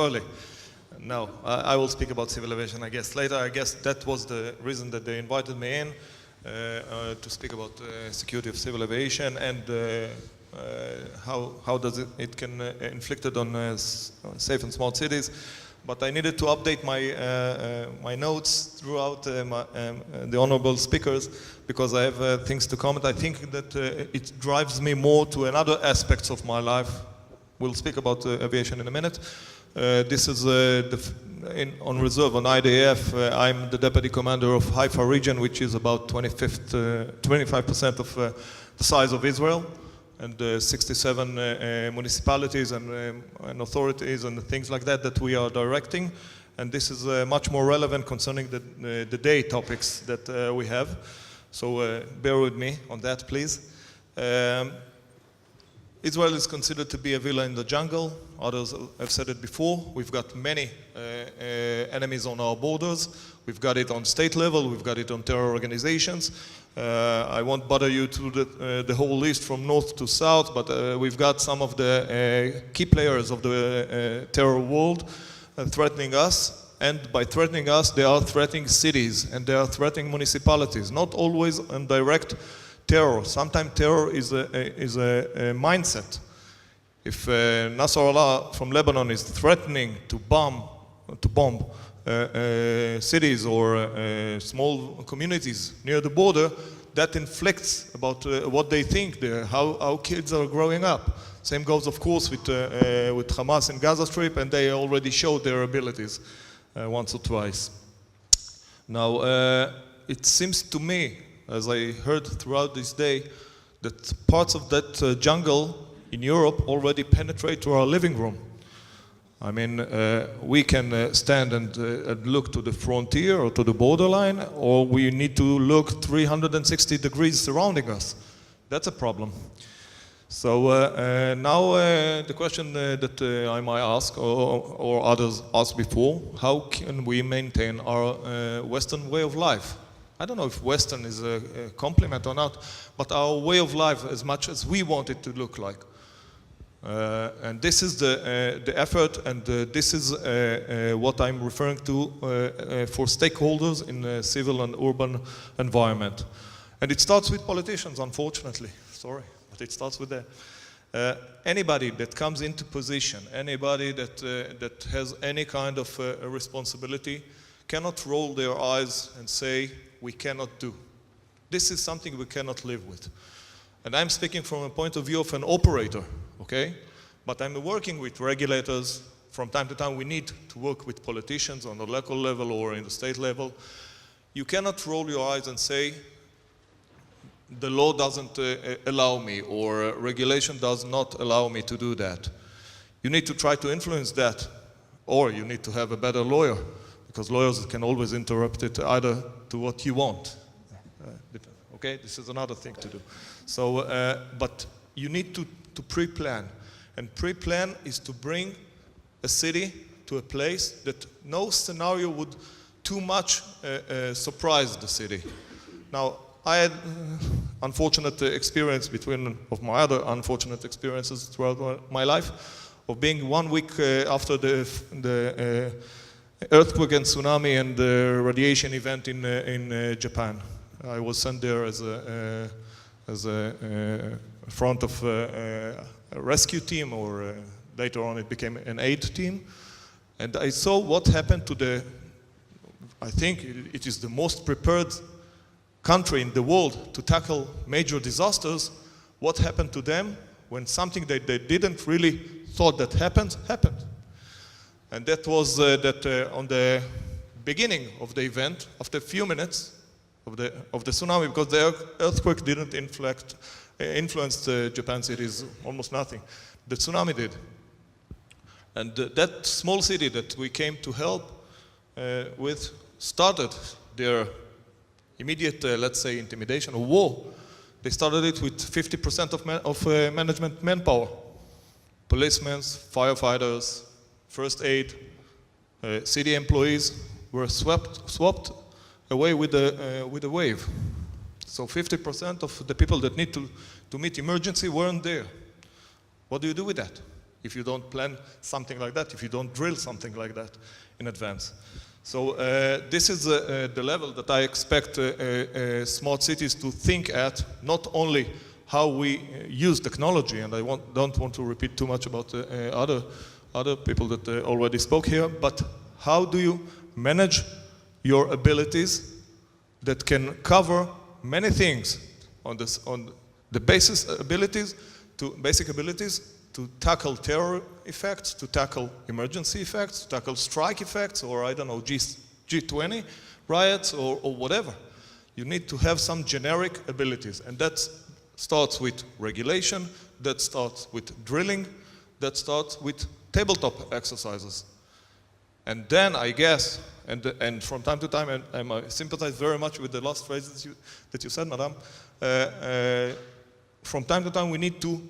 early. No, I will speak about civil aviation, I guess, later. I guess that was the reason that they invited me in to speak about security of civil aviation and how does it can inflicted on safe and smart cities. But I needed to update my notes throughout the honorable speakers because I have things to comment. I think that it drives me more to another aspects of my life. We'll speak about aviation in a minute. This is on reserve on IDF. I'm the deputy commander of Haifa region, which is about 25% of the size of Israel, and 67 municipalities and authorities and things like that we are directing. And this is much more relevant concerning the day topics that we have. So bear with me on that, please. Israel is considered to be a villa in the jungle. Others have said it before. We've got many enemies on our borders. We've got it on state level. We've got it on terror organizations. I won't bother you to the whole list from north to south, but we've got some of the key players of the terror world threatening us. And by threatening us, they are threatening cities and they are threatening municipalities, not always on direct terror. Sometimes terror is a mindset. If Nasrallah from Lebanon is threatening to bomb cities or small communities near the border, that inflicts about what they think, how kids are growing up. Same goes, of course, with Hamas in Gaza Strip, and they already showed their abilities once or twice. Now, it seems to me, as I heard throughout this day, that parts of that jungle in Europe already penetrate to our living room. I mean, we can stand and look to the frontier or to the borderline, or we need to look 360 degrees surrounding us. That's a problem. So now the question that I might ask, or others asked before, how can we maintain our Western way of life? I don't know if Western is a compliment or not, but our way of life as much as we want it to look like. And this is the effort, and this is what I'm referring to for stakeholders in the civil and urban environment. And it starts with politicians, unfortunately. Sorry, but it starts with that. Anybody that comes into position, anybody that has any kind of responsibility, cannot roll their eyes and say, we cannot do. This is something we cannot live with. And I'm speaking from a point of view of an operator, okay? But I'm working with regulators. From time to time, we need to work with politicians on the local level or in the state level. You cannot roll your eyes and say, the law doesn't allow me, or regulation does not allow me to do that. You need to try to influence that, or you need to have a better lawyer, because lawyers can always interrupt it either to what you want. Okay, this is another thing to do. So, but you need to pre-plan. And pre-plan is to bring a city to a place that no scenario would too much surprise the city. Now, I had unfortunate experience of my other unfortunate experiences throughout my life, of being 1 week after the earthquake and tsunami and the radiation event in Japan. I was sent there as a front of a rescue team, or later on it became an aid team. And I saw what happened to I think it is the most prepared country in the world to tackle major disasters. What happened to them when something that they didn't really thought that happened. And that was on the beginning of the event, after a few minutes of the tsunami, because the earthquake didn't influence Japan cities almost nothing. The tsunami did. And that small city that we came to help with started their immediate, let's say, intimidation or war. They started it with 50% of management manpower. Policemen, firefighters, first aid, city employees were swept away with the wave. So 50% of the people that need to meet emergency weren't there. What do you do with that? if you don't plan something like that, if you don't drill something like that in advance. So this is the level that I expect smart cities to think at, not only how we use technology, and I don't want to repeat too much about other people that already spoke here, but how do you manage your abilities that can cover many things on the basic abilities to tackle terror effects, to tackle emergency effects, to tackle strike effects, or I don't know, G20 riots or whatever. You need to have some generic abilities, and that starts with regulation, that starts with drilling, that starts with tabletop exercises. And then I guess, and from time to time, and I sympathize very much with the last phrase that you said, Madame, from time to time we need to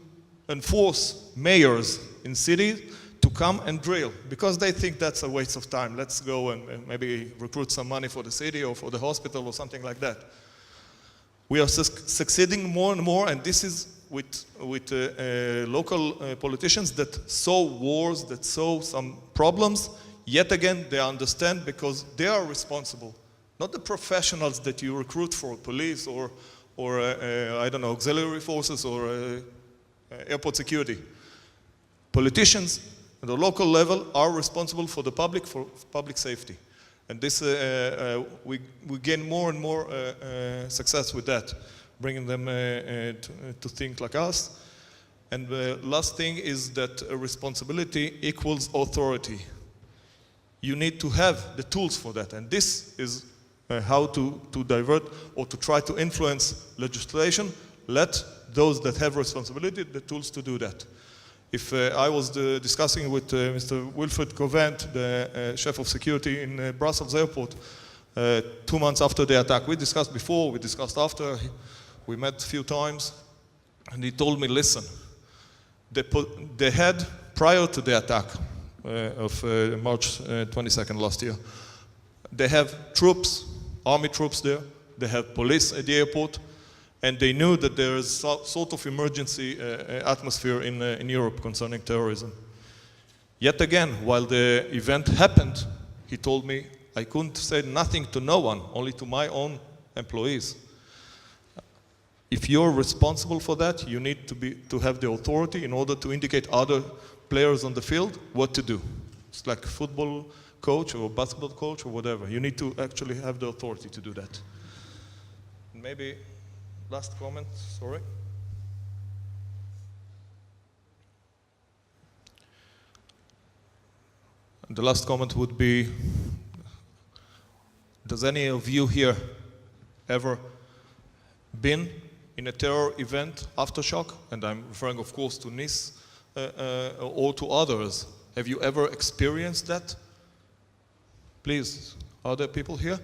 enforce mayors in cities to come and drill, because they think that's a waste of time. Let's go and maybe recruit some money for the city or for the hospital or something like that. We are succeeding more and more, and this is with local politicians that saw wars, that saw some problems. Yet again, they understand because they are responsible, not the professionals that you recruit for police or I don't know, auxiliary forces or airport security. Politicians at the local level are responsible for the public, for public safety. And this, we gain more and more success with that, bringing them to think like us. And the last thing is that responsibility equals authority. You need to have the tools for that. And this is how to divert or to try to influence legislation. Let those that have responsibility the tools to do that. If I was discussing with Mr. Wilfried Covent, the chef of security in Brussels airport, 2 months after the attack. We discussed before, we discussed after, we met a few times, and he told me, listen, they had, prior to the attack of March 22nd last year, they have troops, army troops there, they have police at the airport, and they knew that there is sort of emergency atmosphere in Europe concerning terrorism. Yet again, while the event happened, he told me, I couldn't say nothing to no one, only to my own employees. If you're responsible for that, you need to have the authority in order to indicate other players on the field what to do. It's like a football coach or a basketball coach or whatever. You need to actually have the authority to do that. Maybe last comment, sorry. And the last comment would be, does any of you here ever been in a terror event, aftershock? And I'm referring, of course, to Nice or to others. Have you ever experienced that? Please, are there people here?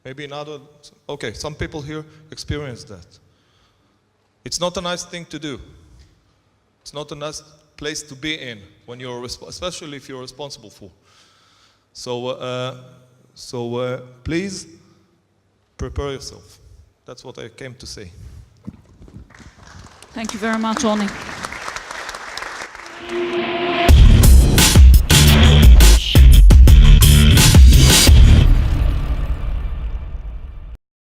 Maybe another, okay, some people here experience that. It's not a nice thing to do. It's not a nice place to be in when you're, especially if you're responsible for. So please prepare yourself. That's what I came to say. Thank you very much, Roni.